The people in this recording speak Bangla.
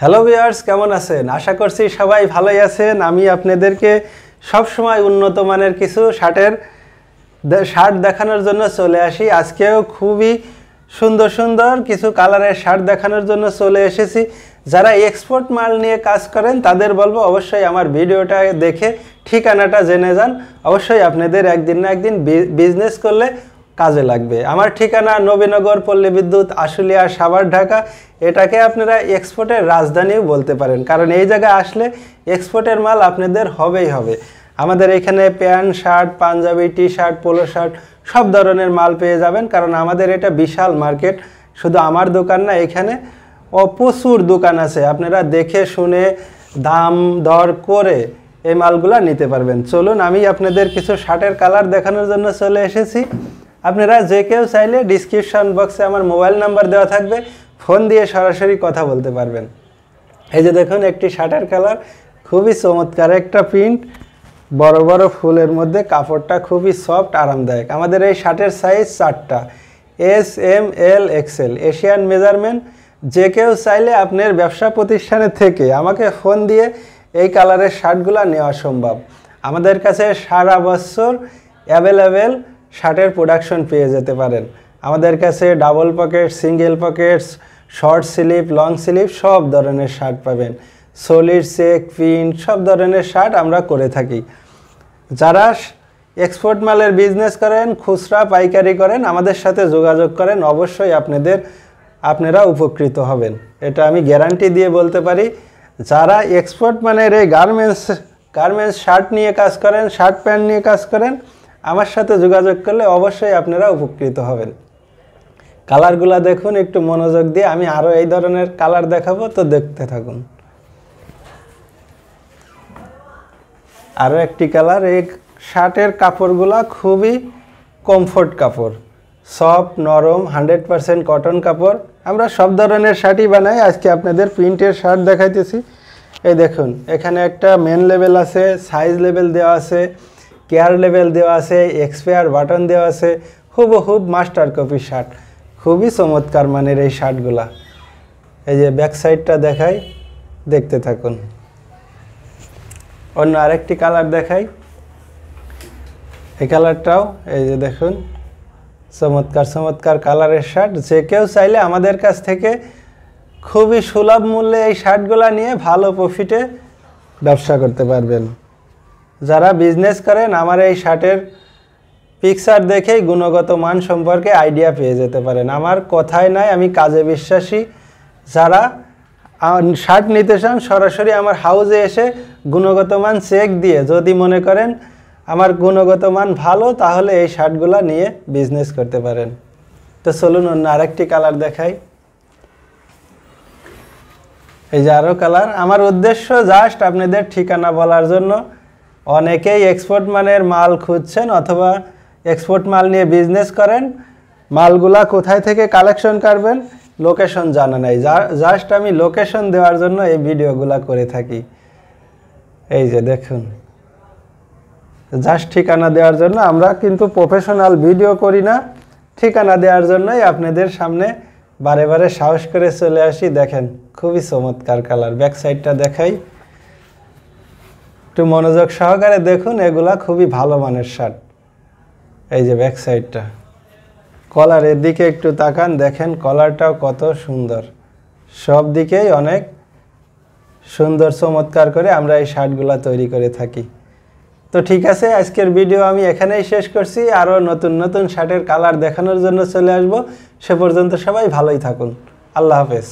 হ্যালো ভিউয়ার্স, কেমন আছেন? আশা করছি সবাই ভালোই আছেন। আমি আপনাদেরকে সব সময় উন্নত মানের কিছু শার্ট দেখানোর জন্য চলে আসি। আজকেও খুবই সুন্দর সুন্দর কিছু কালারের শার্ট দেখানোর জন্য চলে এসেছি। যারা এক্সপোর্ট মাল নিয়ে কাজ করেন তাদের বলবো অবশ্যই আমার ভিডিওটা দেখে ঠিকানাটা জেনে যান। অবশ্যই আপনাদের একদিন না একদিন বিজনেস করলে কাজে লাগবে। আমার ঠিকানা নবীনগর, পল্লী বিদ্যুৎ, আশুলিয়া, সাভার, ঢাকা। এটাকে আপনারা এক্সপোর্টের রাজধানীও বলতে পারেন, কারণ এই জায়গায় আসলে এক্সপোর্টের মাল আপনাদের হবেই হবে। আমাদের এখানে প্যান্ট, শার্ট, পাঞ্জাবি, টি শার্ট, পোলো শার্ট সব ধরনের মাল পেয়ে যাবেন, কারণ আমাদের এটা বিশাল মার্কেট। শুধু আমার দোকান না, এখানে প্রচুর দোকান আছে। আপনারা দেখে শুনে দাম দর করে এই মালগুলা নিতে পারবেন। চলুন, আমি আপনাদের কিছু শার্টের কালার দেখানোর জন্য চলে এসেছি। আপনারা যে কেউ চাইলে ডিসক্রিপশন বক্সে আমার মোবাইল নাম্বার দেওয়া থাকবে, ফোন দিয়ে সরাসরি কথা বলতে পারবেন। এই যে দেখুন, একটি শার্টের কালার খুবই চমৎকার একটা প্রিন্ট, বড় বড় ফুলের মধ্যে, কাপড়টা খুবই সফট, আরামদায়ক। আমাদের এই শার্টের সাইজ 4টা, এস, এম, এল, এক্সেল, এশিয়ান মেজারমেন্ট। যে কেউ চাইলে আপনার ব্যবসা প্রতিষ্ঠানে থেকে আমাকে ফোন দিয়ে এই কালারের শার্টগুলো নেওয়া সম্ভব। আমাদের কাছে সারা বছর অ্যাভেলেবেল শার্টের প্রোডাকশন পেয়ে যেতে পারেন। আমাদের কাছে double pocket, single Pockets, short sleeve, long sleeve সব ধরনের শার্ট পাবেন। সলিড, চেক, প্রিন্ট সব ধরনের শার্ট আমরা করে থাকি। যারা এক্সপোর্ট মালের বিজনেস করেন, খুচরা পাইকারি করেন, আমাদের সাথে যোগাযোগ করেন, অবশ্যই আপনারা উপকৃত হবেন। এটা আমি গ্যারান্টি দিয়ে বলতে পারি। যারা এক্সপোর্ট মানের এই গার্মেন্টস শার্ট নিয়ে কাজ করেন, শার্ট প্যান্ট নিয়ে কাজ করেন, আমার সাথে যোগাযোগ করলে অবশ্যই আপনারা উপকৃত হবেন। কালারগুলো দেখুন একটু মনোযোগ দিয়ে। আমি আরও এই ধরনের কালার দেখাবো, তো দেখতে থাকুন। আরও একটি কালার। এই শার্টের কাপড়গুলা খুবই কমফোর্ট কাপড়, সফট, নরম, 100% কটন কাপড়। আমরা সব ধরনের শার্টই বানাই। আজকে আপনাদের প্রিন্টের শার্ট দেখাইতেছি। এই দেখুন, এখানে একটা মেন লেভেল আছে, সাইজ লেভেল দেওয়া আছে, কেয়ার লেভেল দেওয়া আছে, এক্সপায়ার বাটন দেওয়া আছে, হুবহুব মাস্টার কপি শার্ট। খুবই চমৎকার মানের এই শার্টগুলা। এই যে ব্যাক সাইডটা দেখাই, দেখতে থাকুন। অন্য আরেকটি কালার দেখাই। এই কালারটাও এই যে দেখুন, চমৎকার চমৎকার কালারের শার্ট। যে কেউ চাইলে আমাদের কাছ থেকে খুবই সুলভ মূল্যে এই শার্টগুলা নিয়ে ভালো প্রফিটে ব্যবসা করতে পারবেন। যারা বিজনেস করেন, আমার এই শার্টের পিকচার দেখেই গুণগত মান সম্পর্কে আইডিয়া পেয়ে যেতে পারেন। আমার কথাই নাই, আমি কাজে বিশ্বাসী। যারা শার্ট নিতে চান, সরাসরি আমার হাউসে এসে গুণগত মান চেক দিয়ে যদি মনে করেন আমার গুণগত মান ভালো, তাহলে এই শার্টগুলো নিয়ে বিজনেস করতে পারেন। তো চলুন অন্য আরেকটি কালার দেখাই। এই যে আরও কালার। আমার উদ্দেশ্য জাস্ট আপনাদের ঠিকানা বলার জন্য। অনেকেই এক্সপোর্ট মানের মাল খুঁজছেন অথবা এক্সপোর্ট মাল নিয়ে বিজনেস করেন, মালগুলা কোথায় থেকে কালেকশন করবেন লোকেশন জানা নাই। জাস্ট আমি লোকেশন দেওয়ার জন্য এই ভিডিওগুলা করে থাকি। এই যে দেখুন, জাস্ট ঠিকানা দেওয়ার জন্য। আমরা কিন্তু প্রফেশনাল ভিডিও করি না, ঠিকানা দেওয়ার জন্যই আপনাদের সামনে বারে বারে সাহস করে চলে আসি। দেখেন, খুবই চমৎকার কালার। ব্যাক সাইডটা দেখাই, একটু মনোযোগ সহকারে দেখুন। এগুলা খুবই ভালো মানের শার্ট। এই যে ব্যাক সাইডটা, কলারের দিকে একটু তাকান, দেখেন কলারটাও কত সুন্দর। সব দিকেই অনেক সুন্দর চমৎকার করে আমরা এই শার্টগুলা তৈরি করে থাকি। তো ঠিক আছে, আজকের ভিডিও আমি এখানেই শেষ করছি। আরও নতুন নতুন শার্টের কালার দেখানোর জন্য চলে আসবো। সে পর্যন্ত সবাই ভালোই থাকুন। আল্লাহ হাফেজ।